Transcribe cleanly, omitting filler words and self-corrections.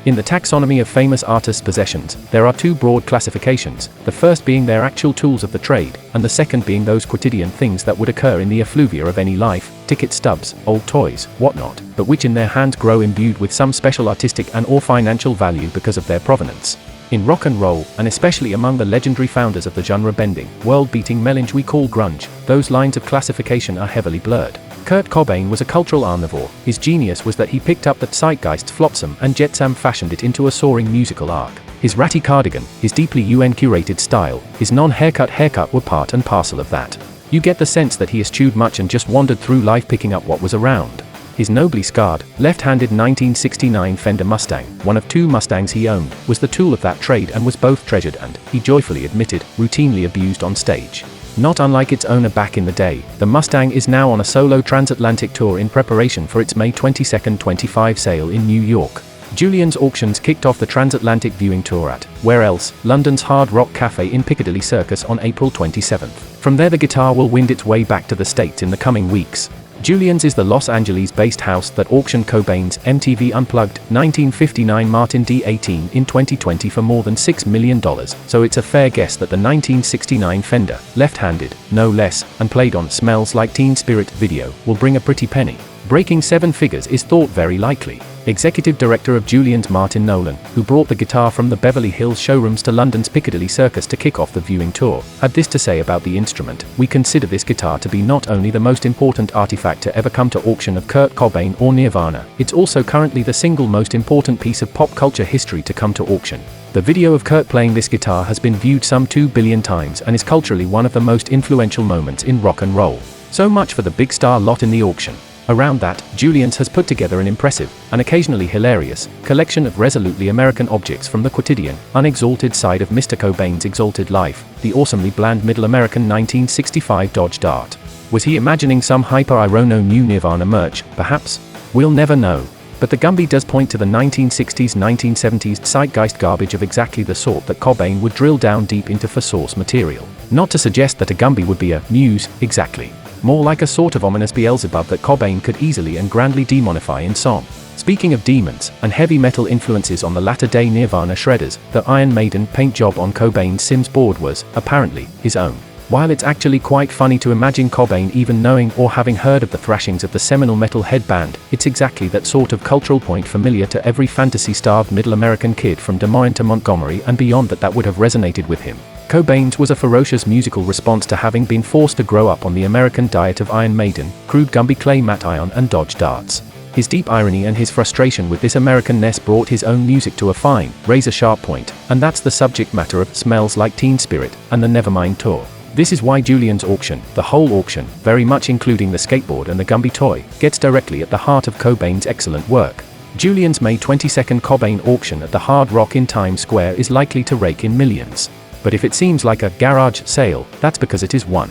In the taxonomy of famous artists' possessions, there are two broad classifications, the first being their actual tools of the trade, and the second being those quotidian things that would occur in the effluvia of any life, ticket stubs, old toys, whatnot, but which in their hands grow imbued with some special artistic and/or financial value because of their provenance. In rock and roll, and especially among the legendary founders of the genre-bending, world-beating melange we call grunge, those lines of classification are heavily blurred. Kurt Cobain was a cultural omnivore. His genius was that he picked up that zeitgeist's flotsam and jetsam, fashioned it into a soaring musical arc. His ratty cardigan, his deeply UN-curated style, his non-haircut haircut were part and parcel of that. You get the sense that he eschewed much and just wandered through life picking up what was around. His nobly scarred, left-handed 1969 Fender Mustang, one of two Mustangs he owned, was the tool of that trade and was both treasured and, he joyfully admitted, routinely abused on stage. Not unlike its owner back in the day, the Mustang is now on a solo transatlantic tour in preparation for its May 22, 25 sale in New York. Julien's Auctions kicked off the transatlantic viewing tour at, where else, London's Hard Rock Cafe in Piccadilly Circus on April 27. From there the guitar will wind its way back to the States in the coming weeks. Julien's is the Los Angeles-based house that auctioned Cobain's MTV Unplugged 1959 Martin D18 in 2020 for more than $6 million, so it's a fair guess that the 1969 Fender, left-handed, no less, and played on Smells Like Teen Spirit video, will bring a pretty penny. Breaking seven figures is thought very likely. Executive director of Julien's Martin Nolan, who brought the guitar from the Beverly Hills showrooms to London's Piccadilly Circus to kick off the viewing tour, had this to say about the instrument: "We consider this guitar to be not only the most important artifact to ever come to auction of Kurt Cobain or Nirvana, it's also currently the single most important piece of pop culture history to come to auction." The video of Kurt playing this guitar has been viewed some 2 billion times and is culturally one of the most influential moments in rock and roll. So much for the big star lot in the auction. Around that, Julien's has put together an impressive, and occasionally hilarious, collection of resolutely American objects from the quotidian, unexalted side of Mr. Cobain's exalted life, the awesomely bland middle American 1965 Dodge Dart. Was he imagining some hyper-ironic new Nirvana merch, perhaps? We'll never know. But the Gumby does point to the 1960s, 1970s zeitgeist garbage of exactly the sort that Cobain would drill down deep into for source material. Not to suggest that a Gumby would be a muse, exactly. More like a sort of ominous Beelzebub that Cobain could easily and grandly demonify in song. Speaking of demons, and heavy metal influences on the latter-day Nirvana shredders, the Iron Maiden paint job on Cobain's Sims board was, apparently, his own. While it's actually quite funny to imagine Cobain even knowing or having heard of the thrashings of the seminal metal head band, it's exactly that sort of cultural point familiar to every fantasy-starved middle American kid from Des Moines to Montgomery and beyond that would have resonated with him. Cobain's was a ferocious musical response to having been forced to grow up on the American diet of Iron Maiden, crude Gumby clay mat iron and Dodge Darts. His deep irony and his frustration with this American-ness brought his own music to a fine, razor-sharp point, and that's the subject matter of Smells Like Teen Spirit and the Nevermind tour. This is why Julien's auction, the whole auction, very much including the skateboard and the Gumby toy, gets directly at the heart of Cobain's excellent work. Julien's May 22 Cobain auction at the Hard Rock in Times Square is likely to rake in millions. But if it seems like a garage sale, that's because it is one.